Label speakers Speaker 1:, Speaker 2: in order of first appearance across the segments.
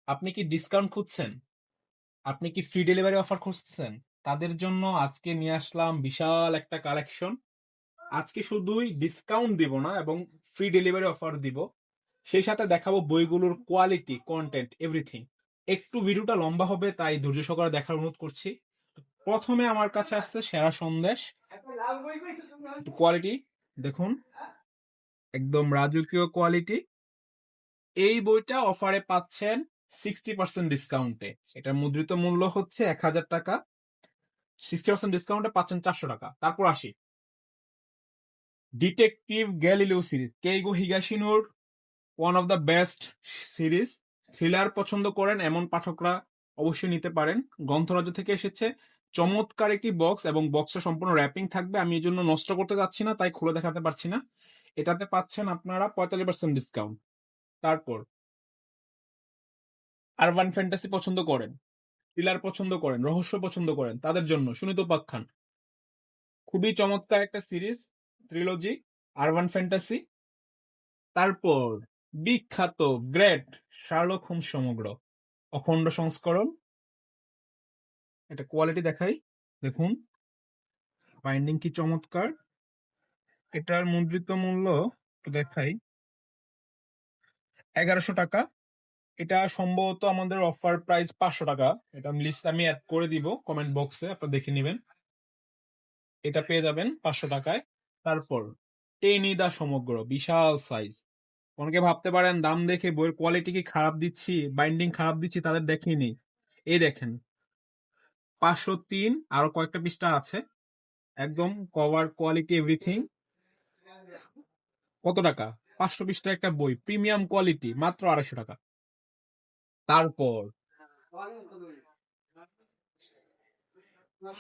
Speaker 1: আপনি কি ডিসকাউন্ট খুঁজছেন? আপনি কি ফ্রি ডেলিভারি অফার খুঁজছেন? তাদের জন্য আজকে নিয়ে আসলাম বিশাল একটা কালেকশন। আজকে শুধুই ডিসকাউন্ট দিব না এবং ফ্রি ডেলিভারি অফার দিব। সেই সাথে দেখাবো বইগুলোর কোয়ালিটি, কন্টেন্ট, এভরিথিং। একটু ভিডিওটা লম্বা হবে, তাই ধৈর্য সহকারে দেখার অনুরোধ করছি। প্রথমে আমার কাছে আসছে সেরা সন্দেশ। কোয়ালিটি দেখুন, একদম রাজকীয় কোয়ালিটি। এই বইটা অফারে পাচ্ছেন 60% ডিসকাউন্টে। এটার মুদ্রিত মূল্য হচ্ছে 1000 টাকা। 60% ডিসকাউন্টে পাচ্ছেন 400 টাকা। তারপর আসি ডিটেকটিভ গ্যালিলিও সিরিজ, কেইগো হিগাশিনোর one of the best series. Thriller পছন্দ করেন এমন পাঠকরা অবশ্যই নিতে পারেন। গ্রন্থরাজ্য থেকে এসেছে। চমৎকার একটি বক্স এবং বক্সে সম্পূর্ণ র্যাপিং থাকবে। আমি এই জন্য নষ্ট করতে যাচ্ছি না, তাই খুলে দেখাতে পারছি না। এটাতে পাচ্ছেন আপনারা 45% ডিসকাউন্ট। তারপর আরবান ফ্যান্টাসি পছন্দ করেন, থ্রিলার পছন্দ করেন, রহস্য পছন্দ করেন, তাদের জন্য সুনীত উপাখ্যান, খুবই চমৎকার একটা সিরিজ, ট্রিলজি, আরবান ফ্যান্টাসি। তারপর বিখ্যাত গ্রেট শার্লক হোমস সমগ্র, অখণ্ড সংস্করণ। এটা কোয়ালিটি দেখাই, দেখুন বাইন্ডিং কি চমৎকার। এটার মুদ্রিত মূল্য একটু দেখাই, 1100 টাকা। এটা সম্ভবত আমাদের অফার প্রাইস 500 টাকা। এটা লিস্ট আমি অ্যাড করে দিব কমেন্ট বক্সে, আপনারা দেখে নেবেন। এটা পেয়ে যাবেন 500 টাকায়। তারপর টেনিদা সমগ্র, বিশাল সাইজ। অনেকে ভাবতে পারেন দাম দেখে বইয়ের কোয়ালিটি কি খারাপ দিচ্ছি, বাইন্ডিং খারাপ দিচ্ছি, তাদের দেখিনি। এই দেখেন 503, আরো কয়েকটা পৃষ্ঠা আছে। একদম কভার কোয়ালিটি এভরিথিং। কত টাকা? 500 পৃষ্ঠা একটা বই, প্রিমিয়াম কোয়ালিটি, মাত্র 250 টাকা। তারপর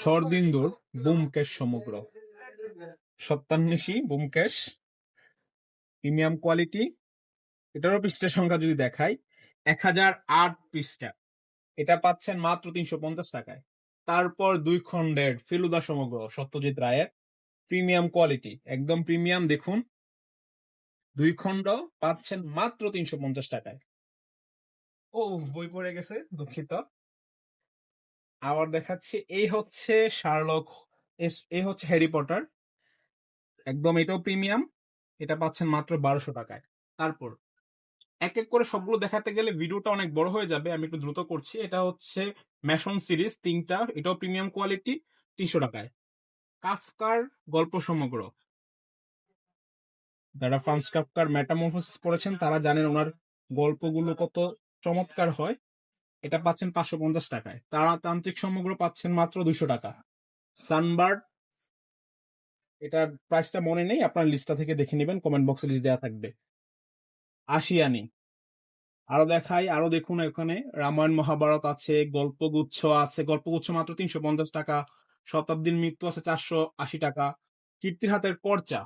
Speaker 1: শরদিন্দুর ব্যোমকেশ সমগ্র, সত্যান্বেষী ব্যোমকেশ, প্রিমিয়াম কোয়ালিটি। এটারও পৃষ্ঠা সংখ্যা যদি দেখাই, 1008 পৃষ্ঠা। এটা পাচ্ছেন মাত্র 350 টাকায়। তারপর 2 খণ্ডের ফেলুদা সমগ্র, সত্যজিৎ রায়ের, প্রিমিয়াম কোয়ালিটি, একদম প্রিমিয়াম। দেখুন 2 খণ্ড পাচ্ছেন মাত্র 350 টাকায়। ও, বই পড়ে গেছে, দুঃখিত। আবার দেখাচ্ছি, এই হচ্ছে শার্লক, এই হচ্ছে হ্যারি পটার, একদম এটাও প্রিমিয়াম। এটা পাচ্ছেন মাত্র 1200 টাকায়। তারপর এক এক করে সবগুলো দেখাতে গেলে ভিডিওটা অনেক বড় হয়ে যাবে, আমি একটু দ্রুত করছি। এটা হচ্ছে ম্যাশন সিরিজ 3টা, এটাও প্রিমিয়াম কোয়ালিটি, 300 টাকায়। কাফকার গল্প সমগ্র, যারা ফ্রান্স কাফকার মেটামরফোসিস পড়েছেন তারা জানেন ওনার গল্পগুলো কত চমৎকার হয়। এটা পাচ্ছেন 550 টাকায়। তারাতান্ত্রিক সমগ্র পাচ্ছেন মাত্র 200 টাকা। সানবার্ড, এটার প্রাইসটা মনে নেই, আপনার লিস্টটা থেকে দেখে নেবেন, কমেন্ট বক্সে লিস্ট দেওয়া থাকবে। আশিয়ানি, আরো দেখাই, আরো দেখুন, এখানে রামায়ণ মহাভারত আছে, গল্পগুচ্ছ আছে, গল্পগুচ্ছ মাত্র 350 টাকা। শতাব্দীর মৃত্যু আছে 480 টাকা। কীর্তির হাতের পর্চা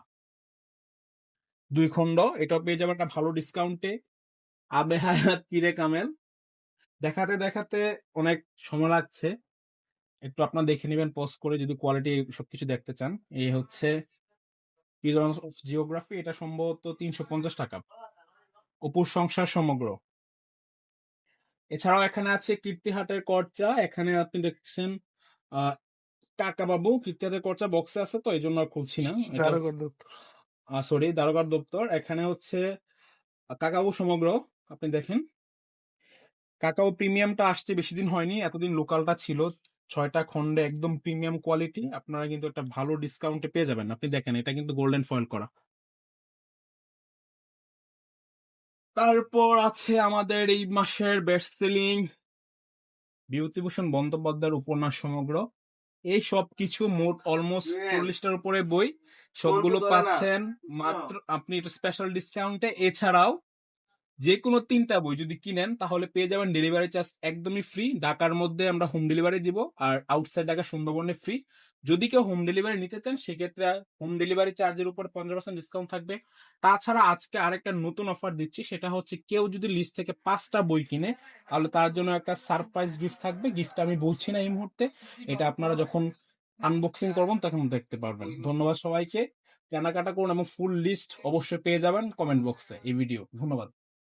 Speaker 1: 2 খণ্ড, এটাও পেয়ে যাবেন একটা ভালো ডিসকাউন্টে। আবে হায়াত কিরে কামেল, দেখাতে দেখাতে অনেক সময় লাগছে, একটু আপনার দেখে নেবেন পজ করে যদি কোয়ালিটি সবকিছু দেখতে চান। এই হচ্ছে পিলগ্রিমস অফ জিওগ্রাফি, এটা সম্ভবত 350 টাকা। অপুর সংসার সমগ্র। এছাড়াও এখানে আছে কীর্তিহাটের কর্চা, এখানে আপনি দেখছেন আহ কাকা বাবু, কীর্তিহাটের কর্চা বক্সে আছে তো এই জন্য আর খুলছি না। সরি, দারোগার দপ্তর। এখানে হচ্ছে কাকাবু সমগ্র, আপনি দেখেন। কাকাও প্রিমিয়ামটা আসছে বেশি দিন হয়নি, এতদিন লোকালটা ছিল। 6টা খণ্ডে একদম প্রিমিয়াম কোয়ালিটি, আপনারা কিন্তু একটা ভালো ডিসকাউন্টে পেয়ে যাবেন। আপনি দেখেন এটা কিন্তু গোল্ডেন ফয়েল করা। তারপর আছে আমাদের এই মাসের বেস্ট সেলিং বিভূতিভূষণ বন্দ্যোপাধ্যায়ের উপন্যাস সমগ্র। এই সব কিছু মোট অলমোস্ট 40টার উপরে বই, সবগুলো পাচ্ছেন মাত্র আপনি এটা স্পেশাল ডিসকাউন্টে। এছাড়াও যে কোনো 3টা বই যদি কিনেন তাহলে পেয়ে যাবেন ডেলিভারি চার্জ একদমই ফ্রি। ঢাকার মধ্যে আমরা হোম ডেলিভারি দিব, আর আউটসাইড ঢাকা সুন্দরবনে ফ্রি। যদি কেউ হোম ডেলিভারি নিতে চান সেক্ষেত্রে হোম ডেলিভারি চার্জের উপর 15% ডিসকাউন্ট থাকবে। তাছাড়া আজকে আরেকটা নতুন অফার দিচ্ছি, সেটা হচ্ছে কেউ যদি লিস্ট থেকে 5টা বই কিনে তাহলে তার জন্য একটা সারপ্রাইজ গিফট থাকবে। গিফটটা আমি বলছি না এই মুহূর্তে, এটা আপনারা যখন আনবক্সিং করবেন তখন দেখতে পারবেন। ধন্যবাদ সবাইকে, কেনাকাটা করুন এবং ফুল লিস্ট অবশ্যই পেয়ে যাবেন কমেন্ট বক্সে এই ভিডিও। ধন্যবাদ।